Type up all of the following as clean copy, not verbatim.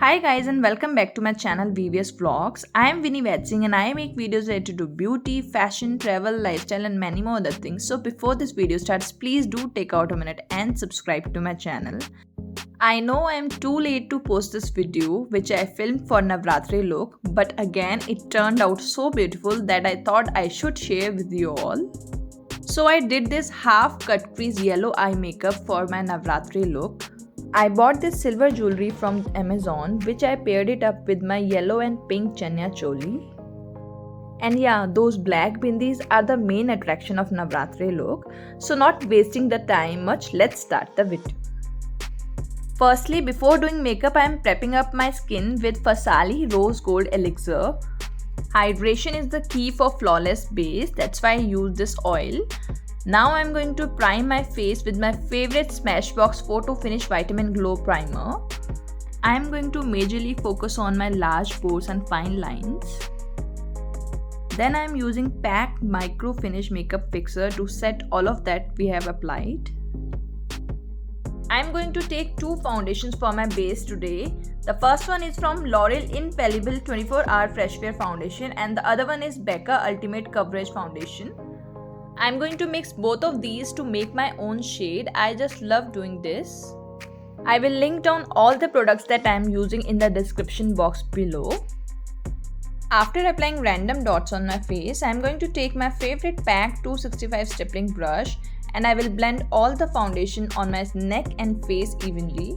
Hi guys and welcome back to my channel VVS Vlogs. I am vinnievaidsingh and I make videos related to beauty, fashion, travel, lifestyle and many more other things. So before this video starts, please do take out a minute and subscribe to my channel. I know I am too late to post this video which I filmed for Navratri look, but again it turned out so beautiful that I thought I should share with you all. So I did this half cut crease yellow eye makeup for my Navratri look. I bought this silver jewellery from Amazon which I paired it up with my yellow and pink chanya choli. And yeah, those black bindis are the main attraction of Navratri look. So not wasting the time much, let's start the video. Firstly, before doing makeup, I am prepping up my skin with Fasali Rose Gold Elixir. Hydration is the key for flawless base, that's why I use this oil. Now I am going to prime my face with my favorite Smashbox Photo Finish Vitamin Glow Primer. I am going to majorly focus on my large pores and fine lines. Then I am using PAC Micro Finish Makeup Fixer to set all of that we have applied. I am going to take two foundations for my base today. The first one is from L'Oreal Infallible 24-Hour Fresh Wear Foundation and the other one is Becca Ultimate Coverage Foundation. I am going to mix both of these to make my own shade. I just love doing this. I will link down all the products that I am using in the description box below. After applying random dots on my face, I am going to take my favorite PAC 265 stippling brush and I will blend all the foundation on my neck and face evenly.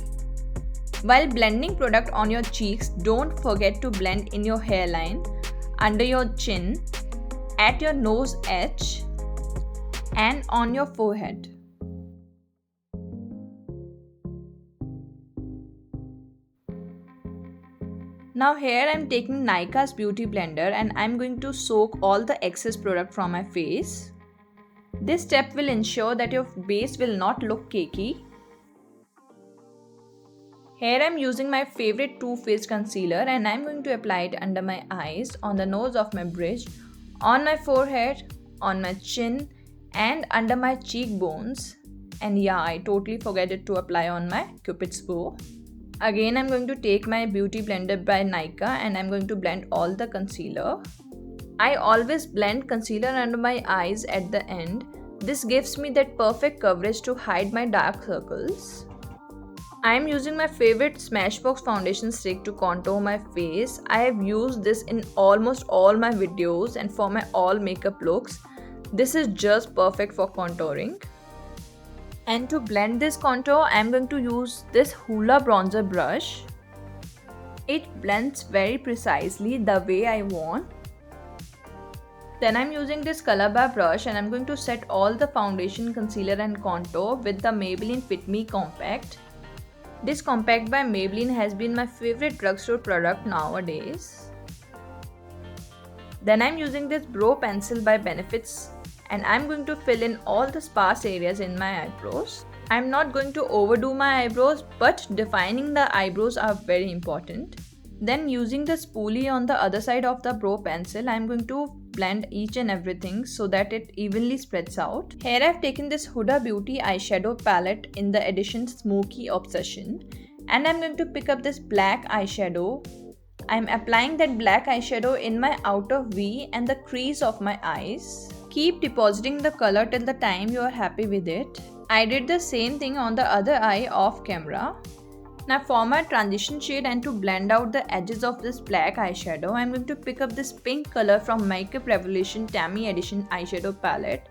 While blending product on your cheeks, don't forget to blend in your hairline, under your chin, at your nose edge, and on your forehead. Now here I am taking Nykaa's Beauty Blender and I am going to soak all the excess product from my face. This step will ensure that your base will not look cakey. Here I am using my favorite Too Faced concealer and I am going to apply it under my eyes, on the nose of my bridge, on my forehead, on my chin, and under my cheekbones. And yeah, I totally forgot it to apply on my cupid's bow. Again, I'm going to take my Beauty Blender by Nykaa and I'm going to blend all the concealer. I always blend concealer under my eyes at the end. This gives me that perfect coverage to hide my dark circles. I am using my favorite Smashbox foundation stick to contour my face. I have used this in almost all my videos and for my all makeup looks. This is just perfect for contouring. And to blend this contour, I am going to use this Hoola bronzer brush. It blends very precisely the way I want. Then I am using this color bar brush and I am going to set all the foundation, concealer and contour with the Maybelline Fit Me Compact. This compact by Maybelline has been my favorite drugstore product nowadays. Then I am using this Brow Pencil by Benefits and I am going to fill in all the sparse areas in my eyebrows. I am not going to overdo my eyebrows, but defining the eyebrows are very important. Then using the spoolie on the other side of the brow pencil, I am going to blend each and everything so that it evenly spreads out. Here I have taken this Huda Beauty eyeshadow palette in the edition Smoky Obsession and I am going to pick up this black eyeshadow. I am applying that black eyeshadow in my outer V and the crease of my eyes. Keep depositing the color till the time you are happy with it. I did the same thing on the other eye off camera. Now for my transition shade and to blend out the edges of this black eyeshadow, I am going to pick up this pink color from Makeup Revolution Tammy Edition eyeshadow palette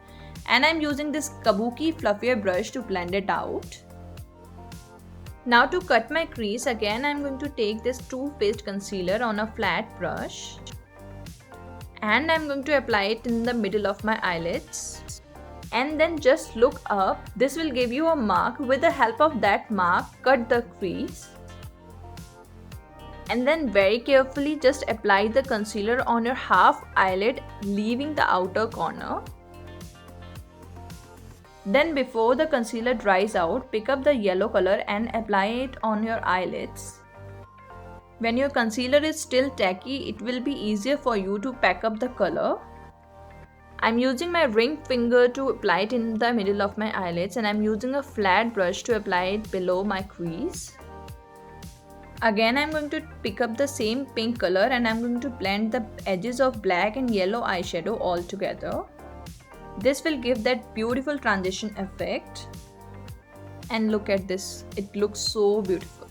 and I am using this Kabuki fluffier brush to blend it out. Now to cut my crease, again I am going to take this Too Faced concealer on a flat brush and I am going to apply it in the middle of my eyelids. And then just look up. This will give you a mark. With the help of that mark, cut the crease. And then very carefully just apply the concealer on your half eyelid, leaving the outer corner. Then before the concealer dries out, pick up the yellow color and apply it on your eyelids. When your concealer is still tacky, it will be easier for you to pack up the color. I'm using my ring finger to apply it in the middle of my eyelids and I'm using a flat brush to apply it below my crease. Again, I'm going to pick up the same pink color and I'm going to blend the edges of black and yellow eyeshadow all together. This will give that beautiful transition effect. And look at this, it looks so beautiful.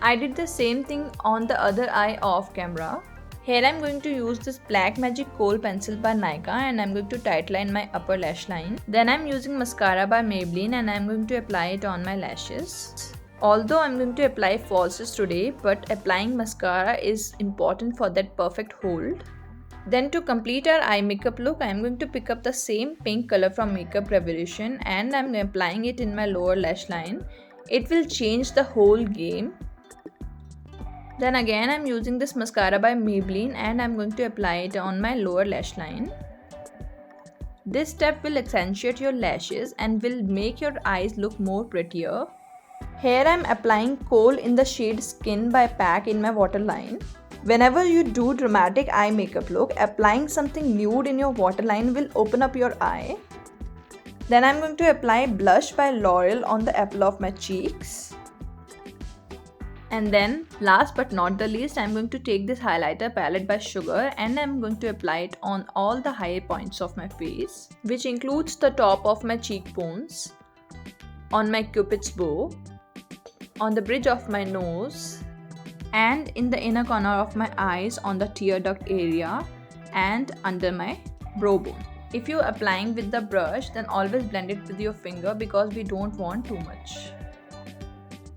I did the same thing on the other eye off camera. Here I'm going to use this Black Magic Kohl pencil by Nykaa and I'm going to tightline my upper lash line. Then I'm using mascara by Maybelline and I'm going to apply it on my lashes. Although I'm going to apply falsies today, but applying mascara is important for that perfect hold. Then to complete our eye makeup look, I am going to pick up the same pink color from Makeup Revolution and I am applying it in my lower lash line. It will change the whole game. Then again I am using this mascara by Maybelline and I am going to apply it on my lower lash line. This step will accentuate your lashes and will make your eyes look more prettier. Here I am applying Kohl in the shade Skin by PAC in my waterline. Whenever you do dramatic eye makeup look, applying something nude in your waterline will open up your eye. Then I'm going to apply blush by L'Oreal on the apple of my cheeks. And then last but not the least, I'm going to take this highlighter palette by Sugar and I'm going to apply it on all the high points of my face, which includes the top of my cheekbones, on my cupid's bow, on the bridge of my nose, and in the inner corner of my eyes on the tear duct area and under my brow bone. If you're applying with the brush, then always blend it with your finger because we don't want too much.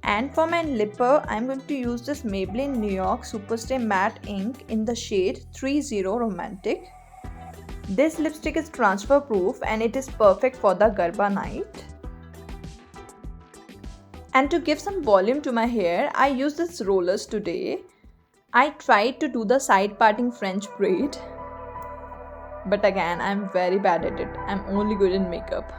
And for my lipper, I'm going to use this Maybelline New York Superstay Matte Ink in the shade 30 Romantic. This lipstick is transfer proof and it is perfect for the Garba night. And to give some volume to my hair, I use this rollers today. I tried to do the side parting French braid. But again, I'm very bad at it. I'm only good in makeup.